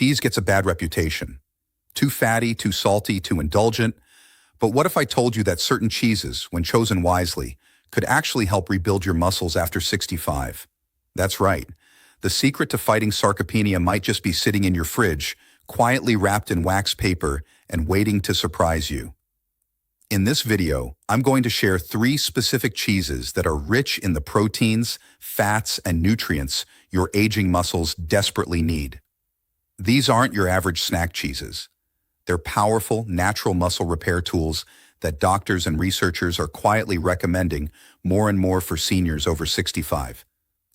cheese gets a bad reputation. Too fatty, too salty, too indulgent. But what if I told you that certain cheeses, when chosen wisely, could actually help rebuild your muscles after 65? That's right. The secret to fighting sarcopenia might just be sitting in your fridge, quietly wrapped in wax paper and waiting to surprise you. In this video, I'm going to share 3 specific cheeses that are rich in the proteins, fats, and nutrients your aging muscles desperately need. These aren't your average snack cheeses. They're powerful, natural muscle repair tools that doctors and researchers are quietly recommending more and more for seniors over 65.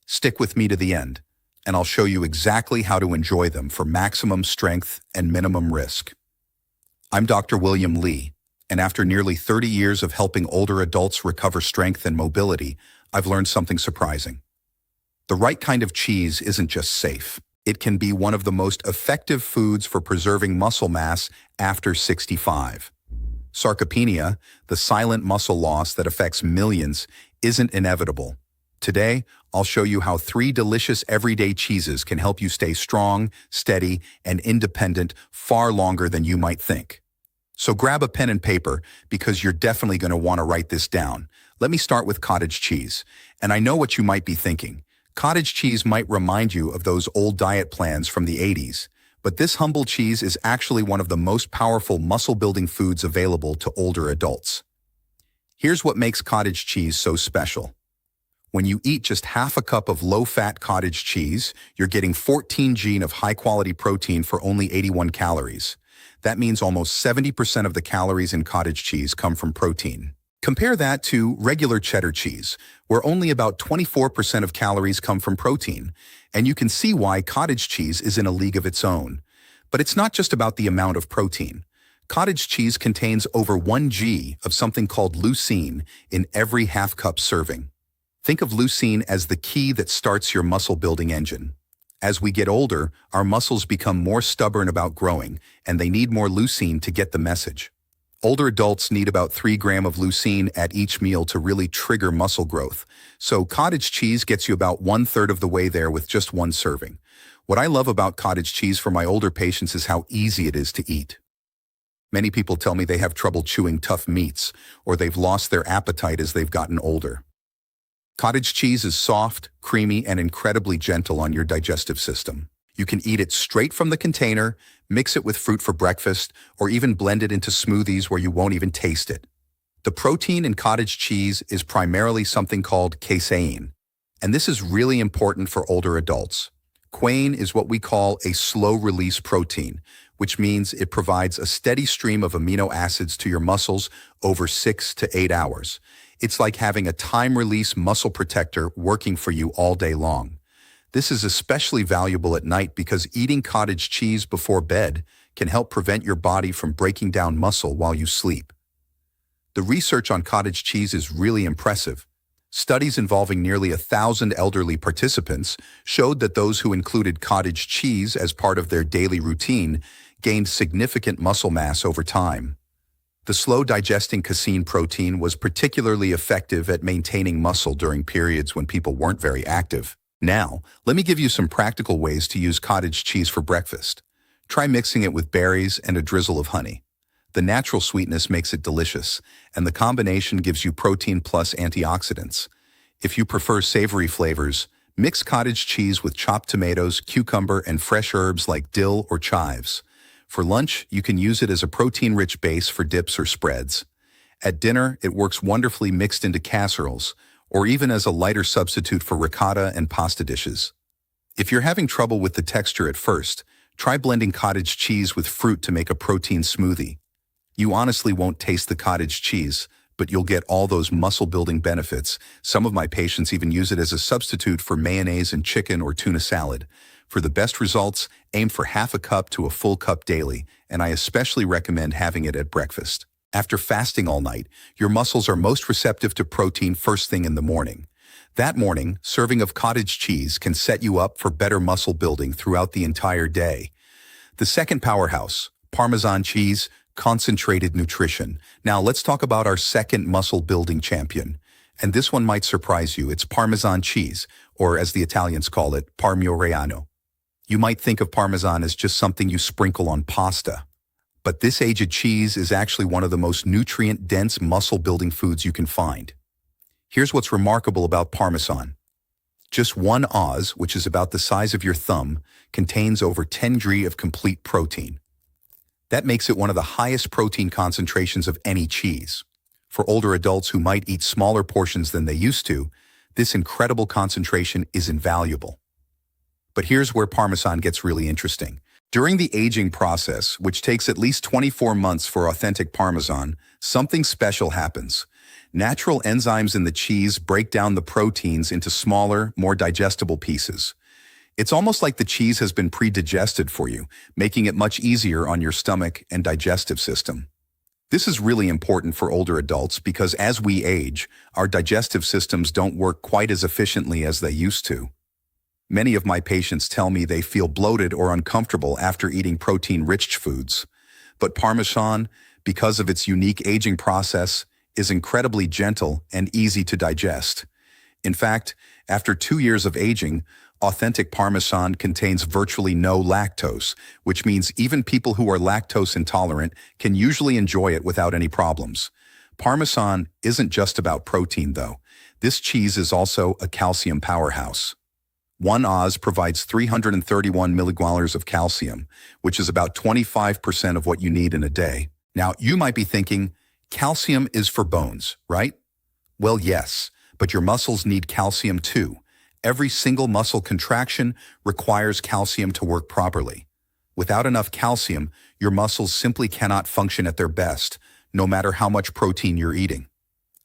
Stick with me to the end, and I'll show you exactly how to enjoy them for maximum strength and minimum risk. I'm Dr. William Lee, and after nearly 30 years of helping older adults recover strength and mobility, I've learned something surprising. The right kind of cheese isn't just safe. It can be one of the most effective foods for preserving muscle mass after 65. Sarcopenia, the silent muscle loss that affects millions, isn't inevitable. Today, I'll show you how 3 delicious everyday cheeses can help you stay strong, steady, and independent far longer than you might think. So grab a pen and paper because you're definitely going to want to write this down. Let me start with cottage cheese. And I know what you might be thinking. Cottage cheese might remind you of those old diet plans from the 80s, but this humble cheese is actually one of the most powerful muscle-building foods available to older adults. Here's what makes cottage cheese so special. When you eat just half a cup of low-fat cottage cheese, you're getting 14 g of high-quality protein for only 81 calories. That means almost 70% of the calories in cottage cheese come from protein. Compare that to regular cheddar cheese, where only about 24% of calories come from protein, and you can see why cottage cheese is in a league of its own. But it's not just about the amount of protein. Cottage cheese contains over 1 g of something called leucine in every half-cup serving. Think of leucine as the key that starts your muscle-building engine. As we get older, our muscles become more stubborn about growing, and they need more leucine to get the message. Older adults need about 3 grams of leucine at each meal to really trigger muscle growth. So cottage cheese gets you about 1/3 of the way there with just 1 serving. What I love about cottage cheese for my older patients is how easy it is to eat. Many people tell me they have trouble chewing tough meats, or they've lost their appetite as they've gotten older. Cottage cheese is soft, creamy, and incredibly gentle on your digestive system. You can eat it straight from the container, mix it with fruit for breakfast, or even blend it into smoothies where you won't even taste it. The protein in cottage cheese is primarily something called casein, and this is really important for older adults. Casein is what we call a slow-release protein, which means it provides a steady stream of amino acids to your muscles over 6 to 8 hours. It's like having a time-release muscle protector working for you all day long. This is especially valuable at night because eating cottage cheese before bed can help prevent your body from breaking down muscle while you sleep. The research on cottage cheese is really impressive. Studies involving nearly 1,000 elderly participants showed that those who included cottage cheese as part of their daily routine gained significant muscle mass over time. The slow-digesting casein protein was particularly effective at maintaining muscle during periods when people weren't very active. Now, let me give you some practical ways to use cottage cheese for breakfast. Try mixing it with berries and a drizzle of honey. The natural sweetness makes it delicious, and the combination gives you protein plus antioxidants. If you prefer savory flavors, mix cottage cheese with chopped tomatoes, cucumber, and fresh herbs like dill or chives. For lunch, you can use it as a protein-rich base for dips or spreads. At dinner, it works wonderfully mixed into casseroles, or even as a lighter substitute for ricotta and pasta dishes. If you're having trouble with the texture at first, try blending cottage cheese with fruit to make a protein smoothie. You honestly won't taste the cottage cheese, but you'll get all those muscle-building benefits. Some of my patients even use it as a substitute for mayonnaise and chicken or tuna salad. For the best results, aim for half a cup to a full cup daily, and I especially recommend having it at breakfast. After fasting all night, your muscles are most receptive to protein first thing in the morning. That morning, serving of cottage cheese can set you up for better muscle building throughout the entire day. The second powerhouse, Parmesan cheese, concentrated nutrition. Now let's talk about our second muscle building champion. And this one might surprise you. It's Parmesan cheese, or as the Italians call it, Parmigiano. You might think of Parmesan as just something you sprinkle on pasta. But this aged cheese is actually one of the most nutrient-dense muscle-building foods you can find. Here's what's remarkable about Parmesan. Just 1 oz, which is about the size of your thumb, contains over 10 g of complete protein. That makes it one of the highest protein concentrations of any cheese. For older adults who might eat smaller portions than they used to, this incredible concentration is invaluable. But here's where Parmesan gets really interesting. During the aging process, which takes at least 24 months for authentic Parmesan, something special happens. Natural enzymes in the cheese break down the proteins into smaller, more digestible pieces. It's almost like the cheese has been pre-digested for you, making it much easier on your stomach and digestive system. This is really important for older adults because as we age, our digestive systems don't work quite as efficiently as they used to. Many of my patients tell me they feel bloated or uncomfortable after eating protein-rich foods. But Parmesan, because of its unique aging process, is incredibly gentle and easy to digest. In fact, after 2 years of aging, authentic Parmesan contains virtually no lactose, which means even people who are lactose intolerant can usually enjoy it without any problems. Parmesan isn't just about protein, though. This cheese is also a calcium powerhouse. 1 oz provides 331 milligallons of calcium, which is about 25% of what you need in a day. Now, you might be thinking, calcium is for bones, right? Well, yes, but your muscles need calcium too. Every single muscle contraction requires calcium to work properly. Without enough calcium, your muscles simply cannot function at their best, no matter how much protein you're eating.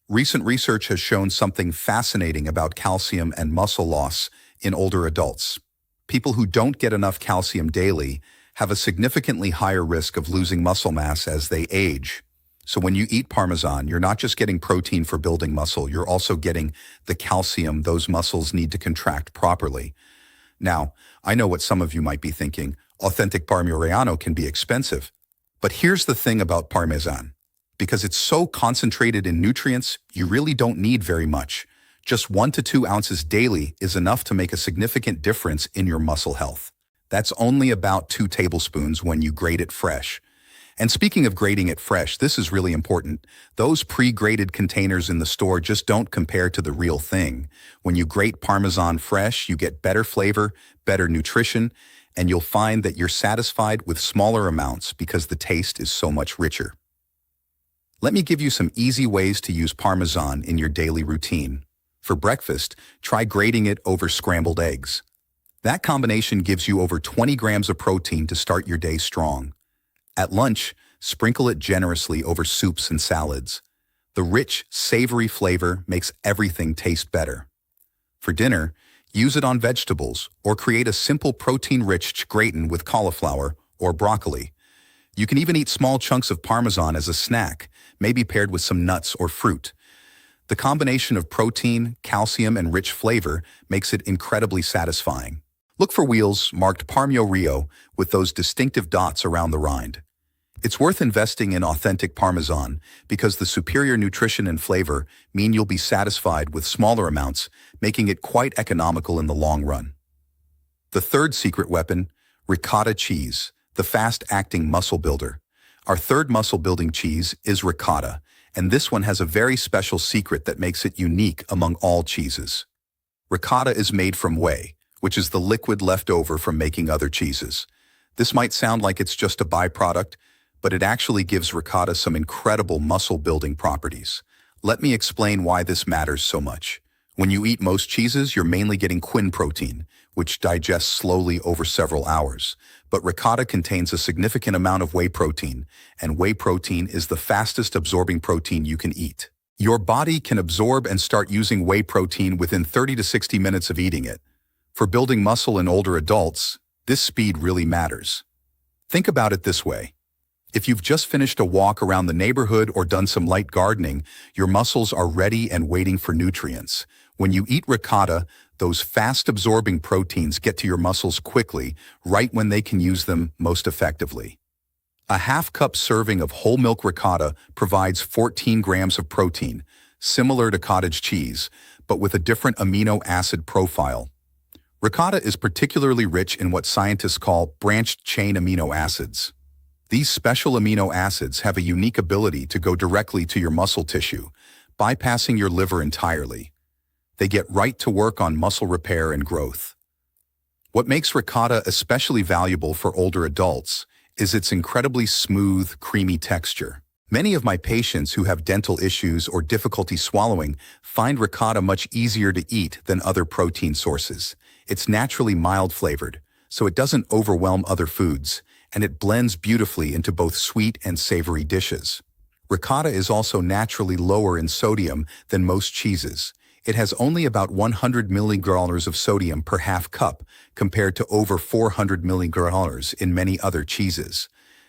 Recent research has shown something fascinating about calcium and muscle loss in older adults. People who don't get enough calcium daily have a significantly higher risk of losing muscle mass as they age. So when you eat Parmesan, you're not just getting protein for building muscle, you're also getting the calcium those muscles need to contract properly. Now, I know what some of you might be thinking, authentic Parmigiano can be expensive. But here's the thing about Parmesan. Because it's so concentrated in nutrients, you really don't need very much. Just 1 to 2 ounces daily is enough to make a significant difference in your muscle health. That's only about 2 tablespoons when you grate it fresh. And speaking of grating it fresh, this is really important. Those pre-grated containers in the store just don't compare to the real thing. When you grate Parmesan fresh, you get better flavor, better nutrition, and you'll find that you're satisfied with smaller amounts because the taste is so much richer. Let me give you some easy ways to use Parmesan in your daily routine. For breakfast, try grating it over scrambled eggs. That combination gives you over 20 grams of protein to start your day strong. At lunch, sprinkle it generously over soups and salads. The rich, savory flavor makes everything taste better. For dinner, use it on vegetables or create a simple protein-rich gratin with cauliflower or broccoli. You can even eat small chunks of Parmesan as a snack, maybe paired with some nuts or fruit. The combination of protein, calcium, and rich flavor makes it incredibly satisfying. Look for wheels marked Parmio Rio with those distinctive dots around the rind. It's worth investing in authentic Parmesan because the superior nutrition and flavor mean you'll be satisfied with smaller amounts, making it quite economical in the long run. The third secret weapon, ricotta cheese, the fast-acting muscle builder. Our third muscle-building cheese is ricotta, and this one has a very special secret that makes it unique among all cheeses. Ricotta is made from whey, which is the liquid left over from making other cheeses. This might sound like it's just a byproduct, but it actually gives ricotta some incredible muscle-building properties. Let me explain why this matters so much. When you eat most cheeses, you're mainly getting quin protein, which digests slowly over several hours. But ricotta contains a significant amount of whey protein, and whey protein is the fastest absorbing protein you can eat. Your body can absorb and start using whey protein within 30 to 60 minutes of eating it. For building muscle in older adults, this speed really matters. Think about it this way. If you've just finished a walk around the neighborhood or done some light gardening, your muscles are ready and waiting for nutrients. When you eat ricotta, those fast-absorbing proteins get to your muscles quickly, right when they can use them most effectively. A half-cup serving of whole milk ricotta provides 14 grams of protein, similar to cottage cheese, but with a different amino acid profile. Ricotta is particularly rich in what scientists call branched-chain amino acids. These special amino acids have a unique ability to go directly to your muscle tissue, bypassing your liver entirely. They get right to work on muscle repair and growth. What makes ricotta especially valuable for older adults is its incredibly smooth, creamy texture. Many of my patients who have dental issues or difficulty swallowing find ricotta much easier to eat than other protein sources. It's naturally mild-flavored, so it doesn't overwhelm other foods, and it blends beautifully into both sweet and savory dishes. Ricotta is also naturally lower in sodium than most cheeses. It has only about 100 milligrams of sodium per half cup, compared to over 400 milligrams in many other cheeses.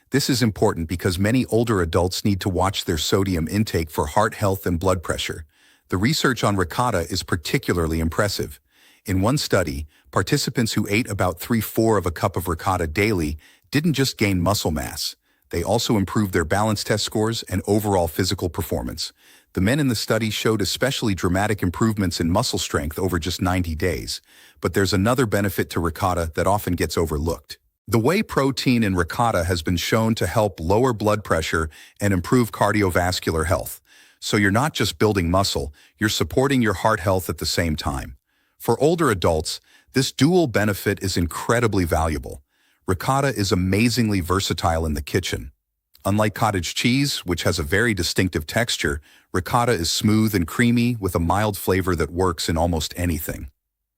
This is important because many older adults need to watch their sodium intake for heart health and blood pressure. The research on ricotta is particularly impressive. In one study, participants who ate about 3/4 of a cup of ricotta daily didn't just gain muscle mass. They also improved their balance test scores and overall physical performance. The men in the study showed especially dramatic improvements in muscle strength over just 90 days. But there's another benefit to ricotta that often gets overlooked. The whey protein in ricotta has been shown to help lower blood pressure and improve cardiovascular health. So you're not just building muscle, you're supporting your heart health at the same time. For older adults, this dual benefit is incredibly valuable. Ricotta is amazingly versatile in the kitchen. Unlike cottage cheese, which has a very distinctive texture, ricotta is smooth and creamy with a mild flavor that works in almost anything.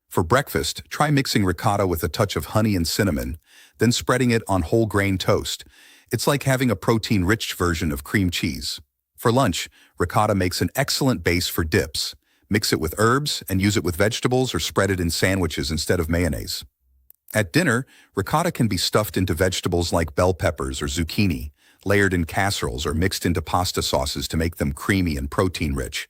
For breakfast, try mixing ricotta with a touch of honey and cinnamon, then spreading it on whole grain toast. It's like having a protein-rich version of cream cheese. For lunch, ricotta makes an excellent base for dips. Mix it with herbs and use it with vegetables or spread it in sandwiches instead of mayonnaise. At dinner, ricotta can be stuffed into vegetables like bell peppers or zucchini, layered in casseroles or mixed into pasta sauces to make them creamy and protein-rich.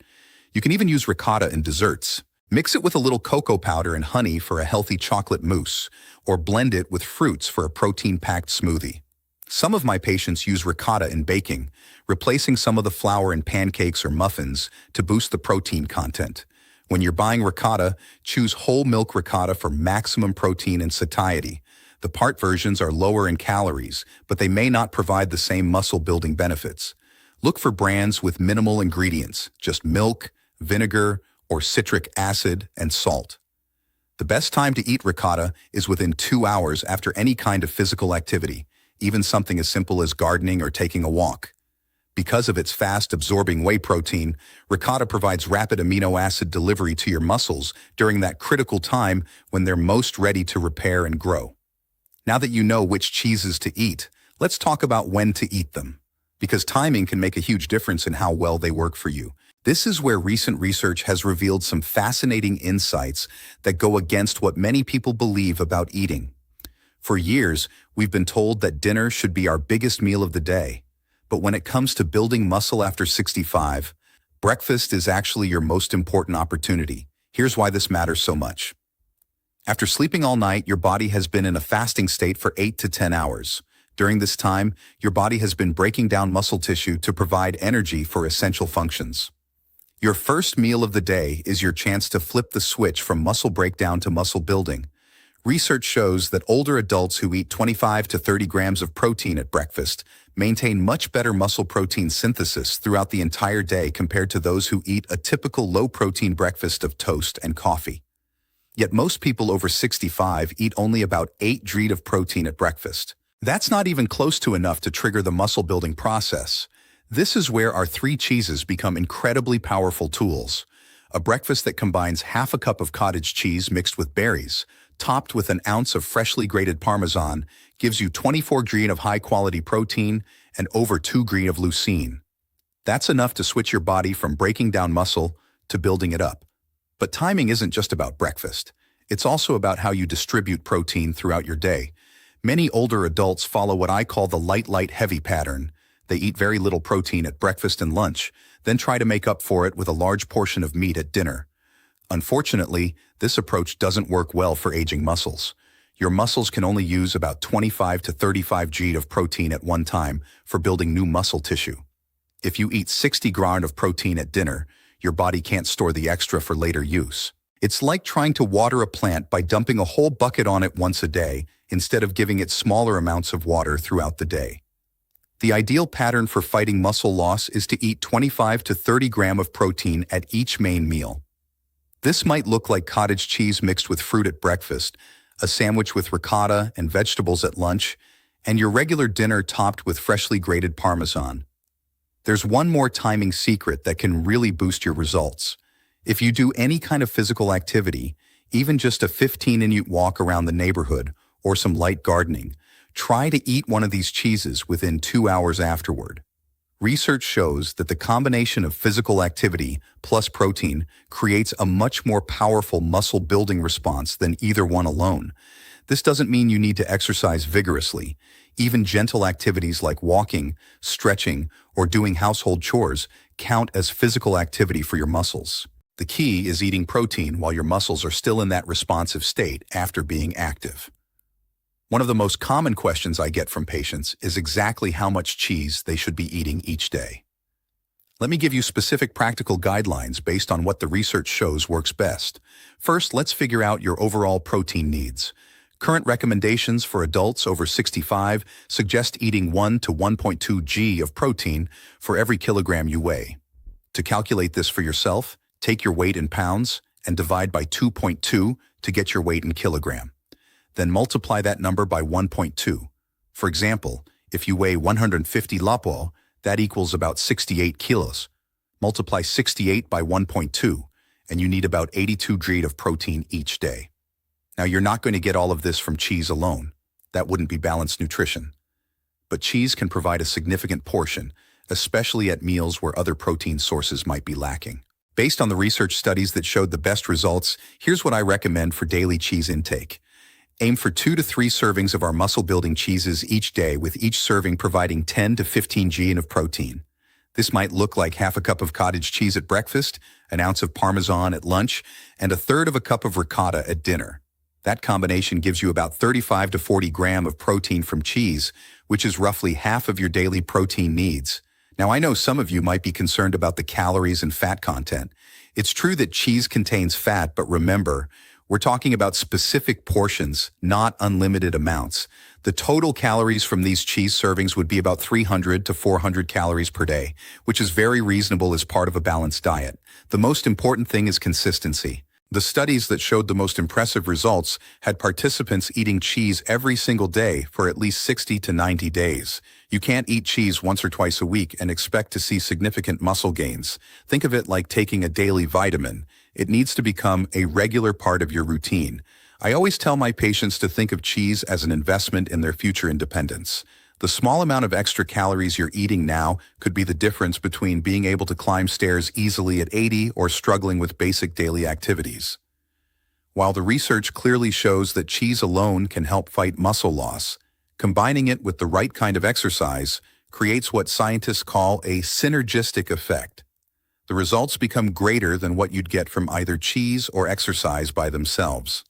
You can even use ricotta in desserts. Mix it with a little cocoa powder and honey for a healthy chocolate mousse, or blend it with fruits for a protein-packed smoothie. Some of my patients use ricotta in baking, replacing some of the flour in pancakes or muffins to boost the protein content. When you're buying ricotta, choose whole milk ricotta for maximum protein and satiety. The part versions are lower in calories, but they may not provide the same muscle-building benefits. Look for brands with minimal ingredients, just milk, vinegar, or citric acid and salt. The best time to eat ricotta is within 2 hours after any kind of physical activity, even something as simple as gardening or taking a walk. Because of its fast-absorbing whey protein, ricotta provides rapid amino acid delivery to your muscles during that critical time when they're most ready to repair and grow. Now that you know which cheeses to eat, let's talk about when to eat them, because timing can make a huge difference in how well they work for you. This is where recent research has revealed some fascinating insights that go against what many people believe about eating. For years, we've been told that dinner should be our biggest meal of the day. But when it comes to building muscle after 65, breakfast is actually your most important opportunity. Here's why this matters so much. After sleeping all night, your body has been in a fasting state for 8 to 10 hours. During this time, your body has been breaking down muscle tissue to provide energy for essential functions. Your first meal of the day is your chance to flip the switch from muscle breakdown to muscle building. Research shows that older adults who eat 25 to 30 grams of protein at breakfast maintain much better muscle protein synthesis throughout the entire day compared to those who eat a typical low-protein breakfast of toast and coffee. Yet most people over 65 eat only about 8 grams of protein at breakfast. That's not even close to enough to trigger the muscle-building process. This is where our 3 cheeses become incredibly powerful tools. A breakfast that combines half a cup of cottage cheese mixed with berries, topped with an ounce of freshly grated Parmesan, gives you 24 grams of high-quality protein and over 2 grams of leucine. That's enough to switch your body from breaking down muscle to building it up. But timing isn't just about breakfast. It's also about how you distribute protein throughout your day. Many older adults follow what I call the light-heavy pattern. They eat very little protein at breakfast and lunch, then try to make up for it with a large portion of meat at dinner. Unfortunately, this approach doesn't work well for aging muscles. Your muscles can only use about 25 to 35 grams of protein at one time for building new muscle tissue. If you eat 60 grams of protein at dinner, your body can't store the extra for later use. It's like trying to water a plant by dumping a whole bucket on it once a day instead of giving it smaller amounts of water throughout the day. The ideal pattern for fighting muscle loss is to eat 25 to 30 grams of protein at each main meal. This might look like cottage cheese mixed with fruit at breakfast, a sandwich with ricotta and vegetables at lunch, and your regular dinner topped with freshly grated Parmesan. There's one more timing secret that can really boost your results. If you do any kind of physical activity, even just a 15-minute walk around the neighborhood or some light gardening, try to eat one of these cheeses within 2 hours afterward. Research shows that the combination of physical activity plus protein creates a much more powerful muscle-building response than either one alone. This doesn't mean you need to exercise vigorously. Even gentle activities like walking, stretching, or doing household chores count as physical activity for your muscles. The key is eating protein while your muscles are still in that responsive state after being active. One of the most common questions I get from patients is exactly how much cheese they should be eating each day. Let me give you specific practical guidelines based on what the research shows works best. First, let's figure out your overall protein needs. Current recommendations for adults over 65 suggest eating 1 to 1.2 g of protein for every kilogram you weigh. To calculate this for yourself, take your weight in pounds and divide by 2.2 to get your weight in kilogram. Then multiply that number by 1.2. For example, if you weigh 150 lapo, that equals about 68 kilos. Multiply 68 by 1.2, and you need about 82 grams of protein each day. Now, you're not going to get all of this from cheese alone. That wouldn't be balanced nutrition. But cheese can provide a significant portion, especially at meals where other protein sources might be lacking. Based on the research studies that showed the best results, here's what I recommend for daily cheese intake. Aim for 2 to 3 servings of our muscle-building cheeses each day, with each serving providing 10 to 15 grams of protein. This might look like half a cup of cottage cheese at breakfast, an ounce of Parmesan at lunch, and a third of a cup of ricotta at dinner. That combination gives you about 35 to 40 grams of protein from cheese, which is roughly half of your daily protein needs. Now, I know some of you might be concerned about the calories and fat content. It's true that cheese contains fat, but remember, we're talking about specific portions, not unlimited amounts. The total calories from these cheese servings would be about 300 to 400 calories per day, which is very reasonable as part of a balanced diet. The most important thing is consistency. The studies that showed the most impressive results had participants eating cheese every single day for at least 60 to 90 days. You can't eat cheese once or twice a week and expect to see significant muscle gains. Think of it like taking a daily vitamin. It needs to become a regular part of your routine. I always tell my patients to think of cheese as an investment in their future independence. The small amount of extra calories you're eating now could be the difference between being able to climb stairs easily at 80 or struggling with basic daily activities. While the research clearly shows that cheese alone can help fight muscle loss, combining it with the right kind of exercise creates what scientists call a synergistic effect. The results become greater than what you'd get from either cheese or exercise by themselves.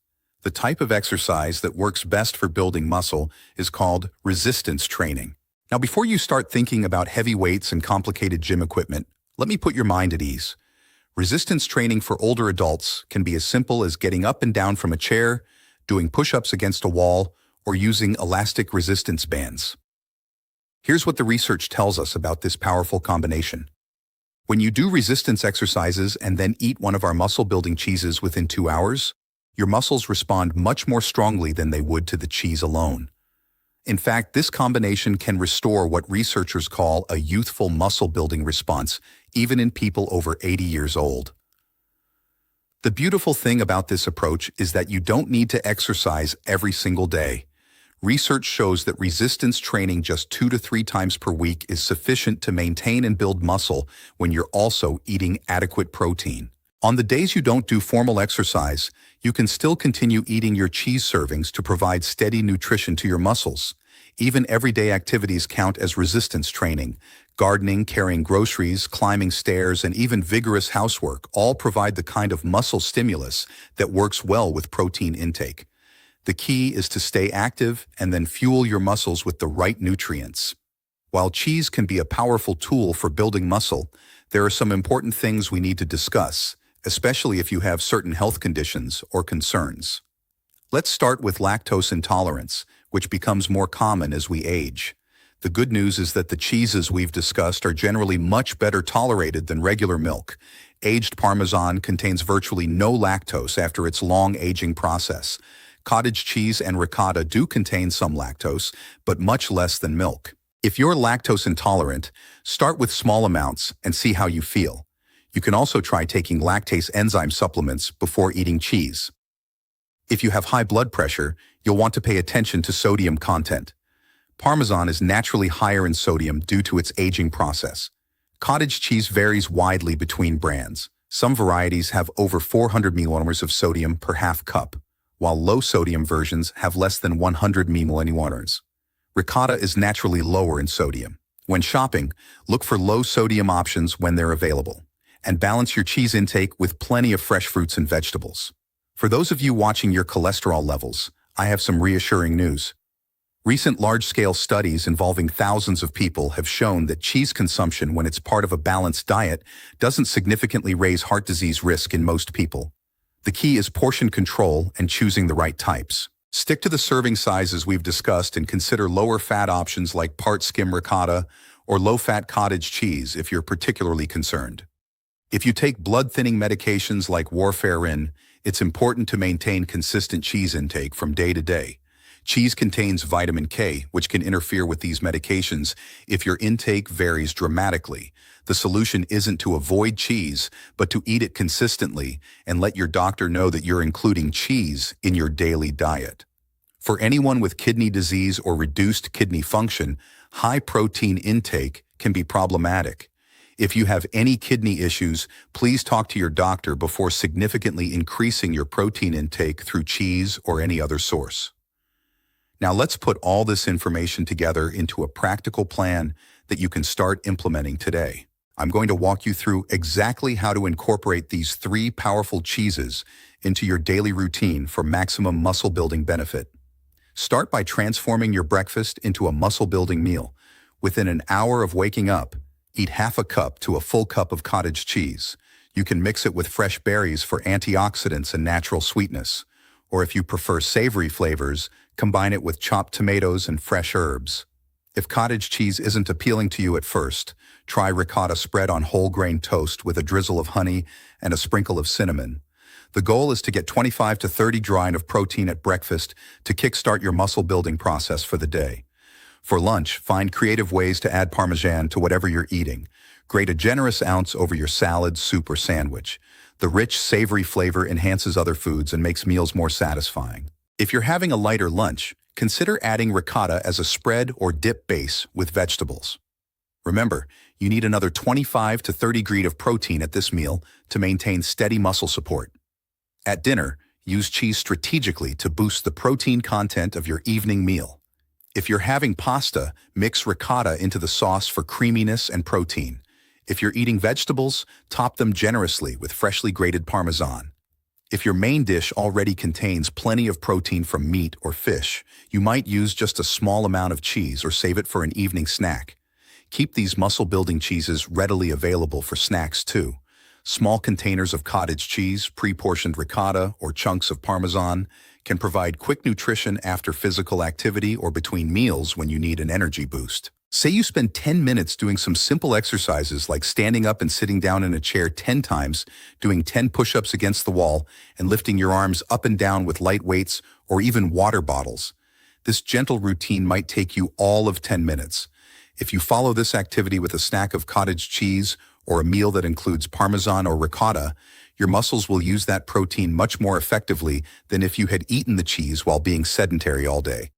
The type of exercise that works best for building muscle is called resistance training. Now, before you start thinking about heavy weights and complicated gym equipment, let me put your mind at ease. Resistance training for older adults can be as simple as getting up and down from a chair, doing push-ups against a wall, or using elastic resistance bands. Here's what the research tells us about this powerful combination. When you do resistance exercises and then eat one of our muscle-building cheeses within 2 hours, your muscles respond much more strongly than they would to the cheese alone. In fact, this combination can restore what researchers call a youthful muscle-building response, even in people over 80 years old. The beautiful thing about this approach is that you don't need to exercise every single day. Research shows that resistance training just 2 to 3 times per week is sufficient to maintain and build muscle when you're also eating adequate protein. On the days you don't do formal exercise, you can still continue eating your cheese servings to provide steady nutrition to your muscles. Even everyday activities count as resistance training. Gardening, carrying groceries, climbing stairs, and even vigorous housework all provide the kind of muscle stimulus that works well with protein intake. The key is to stay active and then fuel your muscles with the right nutrients. While cheese can be a powerful tool for building muscle, there are some important things we need to discuss, especially if you have certain health conditions or concerns. Let's start with lactose intolerance, which becomes more common as we age. The good news is that the cheeses we've discussed are generally much better tolerated than regular milk. Aged Parmesan contains virtually no lactose after its long aging process. Cottage cheese and ricotta do contain some lactose, but much less than milk. If you're lactose intolerant, start with small amounts and see how you feel. You can also try taking lactase enzyme supplements before eating cheese. If you have high blood pressure, you'll want to pay attention to sodium content. Parmesan is naturally higher in sodium due to its aging process. Cottage cheese varies widely between brands. Some varieties have over 400 millimoles of sodium per half cup, while low-sodium versions have less than 100 millimoles. Ricotta is naturally lower in sodium. When shopping, look for low-sodium options when they're available, and balance your cheese intake with plenty of fresh fruits and vegetables. For those of you watching your cholesterol levels, I have some reassuring news. Recent large-scale studies involving thousands of people have shown that cheese consumption when it's part of a balanced diet doesn't significantly raise heart disease risk in most people. The key is portion control and choosing the right types. Stick to the serving sizes we've discussed and consider lower-fat options like part-skim ricotta or low-fat cottage cheese if you're particularly concerned. If you take blood-thinning medications like warfarin, it's important to maintain consistent cheese intake from day to day. Cheese contains vitamin K, which can interfere with these medications if your intake varies dramatically. The solution isn't to avoid cheese, but to eat it consistently and let your doctor know that you're including cheese in your daily diet. For anyone with kidney disease or reduced kidney function, high protein intake can be problematic. If you have any kidney issues, please talk to your doctor before significantly increasing your protein intake through cheese or any other source. Now let's put all this information together into a practical plan that you can start implementing today. I'm going to walk you through exactly how to incorporate these 3 powerful cheeses into your daily routine for maximum muscle-building benefit. Start by transforming your breakfast into a muscle-building meal. Within an hour of waking up, eat half a cup to a full cup of cottage cheese. You can mix it with fresh berries for antioxidants and natural sweetness. Or if you prefer savory flavors, combine it with chopped tomatoes and fresh herbs. If cottage cheese isn't appealing to you at first, try ricotta spread on whole grain toast with a drizzle of honey and a sprinkle of cinnamon. The goal is to get 25 to 30 grams of protein at breakfast to kickstart your muscle building process for the day. For lunch, find creative ways to add Parmesan to whatever you're eating. Grate a generous ounce over your salad, soup, or sandwich. The rich, savory flavor enhances other foods and makes meals more satisfying. If you're having a lighter lunch, consider adding ricotta as a spread or dip base with vegetables. Remember, you need another 25 to 30 grams of protein at this meal to maintain steady muscle support. At dinner, use cheese strategically to boost the protein content of your evening meal. If you're having pasta, mix ricotta into the sauce for creaminess and protein. If you're eating vegetables, top them generously with freshly grated Parmesan. If your main dish already contains plenty of protein from meat or fish, you might use just a small amount of cheese or save it for an evening snack. Keep these muscle-building cheeses readily available for snacks too. Small containers of cottage cheese, pre-portioned ricotta, or chunks of Parmesan can provide quick nutrition after physical activity or between meals when you need an energy boost. Say you spend 10 minutes doing some simple exercises like standing up and sitting down in a chair 10 times, doing 10 push-ups against the wall, and lifting your arms up and down with light weights or even water bottles. This gentle routine might take you all of 10 minutes. If you follow this activity with a snack of cottage cheese or a meal that includes Parmesan or ricotta, your muscles will use that protein much more effectively than if you had eaten the cheese while being sedentary all day.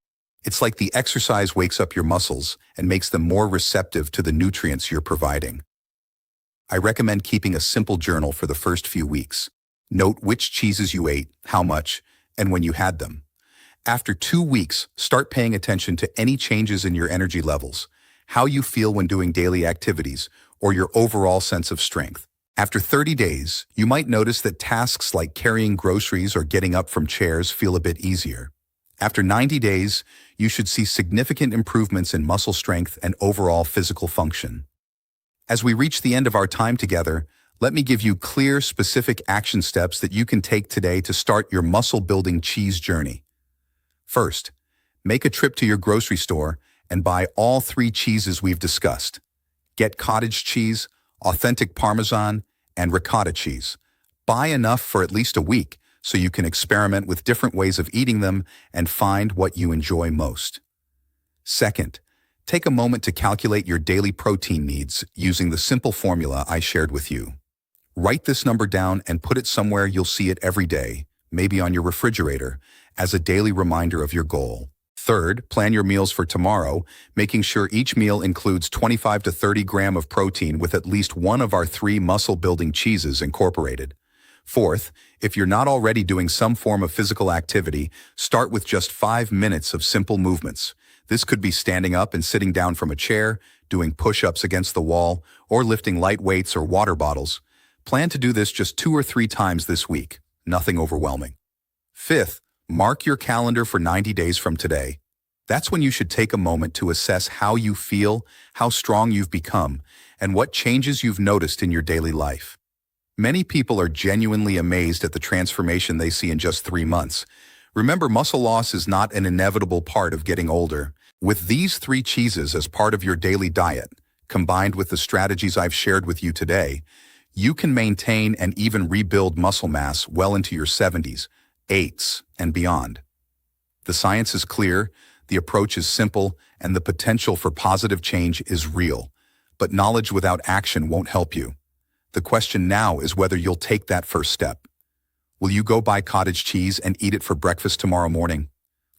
It's like the exercise wakes up your muscles and makes them more receptive to the nutrients you're providing. I recommend keeping a simple journal for the first few weeks. Note which cheeses you ate, how much, and when you had them. After 2 weeks, start paying attention to any changes in your energy levels, how you feel when doing daily activities, or your overall sense of strength. After 30 days, you might notice that tasks like carrying groceries or getting up from chairs feel a bit easier. After 90 days, you should see significant improvements in muscle strength and overall physical function. As we reach the end of our time together, Let me give you clear, specific action steps that you can take today to start your muscle-building cheese journey. First, make a trip to your grocery store and buy all 3 cheeses we've discussed. Get cottage cheese, authentic Parmesan, and ricotta cheese. Buy enough for at least a week so you can experiment with different ways of eating them and find what you enjoy most. Second, take a moment to calculate your daily protein needs using the simple formula I shared with you. Write this number down and put it somewhere you'll see it every day, maybe on your refrigerator, as a daily reminder of your goal. Third, plan your meals for tomorrow, making sure each meal includes 25 to 30 grams of protein with at least one of our 3 muscle-building cheeses incorporated. Fourth, if you're not already doing some form of physical activity, start with just 5 minutes of simple movements. This could be standing up and sitting down from a chair, doing push-ups against the wall, or lifting light weights or water bottles. Plan to do this just 2 or 3 times this week, nothing overwhelming. Fifth, mark your calendar for 90 days from today. That's when you should take a moment to assess how you feel, how strong you've become, and what changes you've noticed in your daily life. Many people are genuinely amazed at the transformation they see in just 3 months. Remember, muscle loss is not an inevitable part of getting older. With these 3 cheeses as part of your daily diet, combined with the strategies I've shared with you today, you can maintain and even rebuild muscle mass well into your 70s, 80s, and beyond. The science is clear, the approach is simple, and the potential for positive change is real. But knowledge without action won't help you. The question now is whether you'll take that first step. Will you go buy cottage cheese and eat it for breakfast tomorrow morning?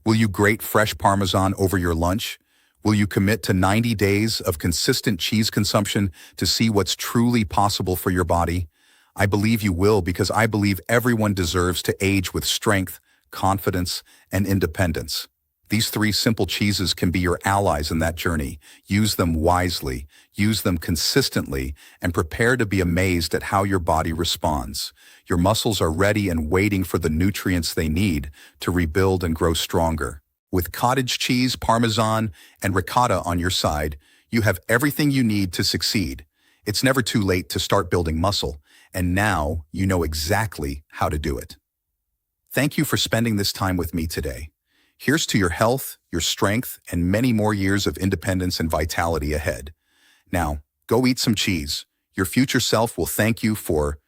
Will you grate fresh Parmesan over your lunch? Will you commit to 90 days of consistent cheese consumption to see what's truly possible for your body? I believe you will, because I believe everyone deserves to age with strength, confidence, and independence. These 3 simple cheeses can be your allies in that journey. Use them wisely, use them consistently, and prepare to be amazed at how your body responds. Your muscles are ready and waiting for the nutrients they need to rebuild and grow stronger. With cottage cheese, Parmesan, and ricotta on your side, you have everything you need to succeed. It's never too late to start building muscle, and now you know exactly how to do it. Thank you for spending this time with me today. Here's to your health, your strength, and many more years of independence and vitality ahead. Now, go eat some cheese. Your future self will thank you for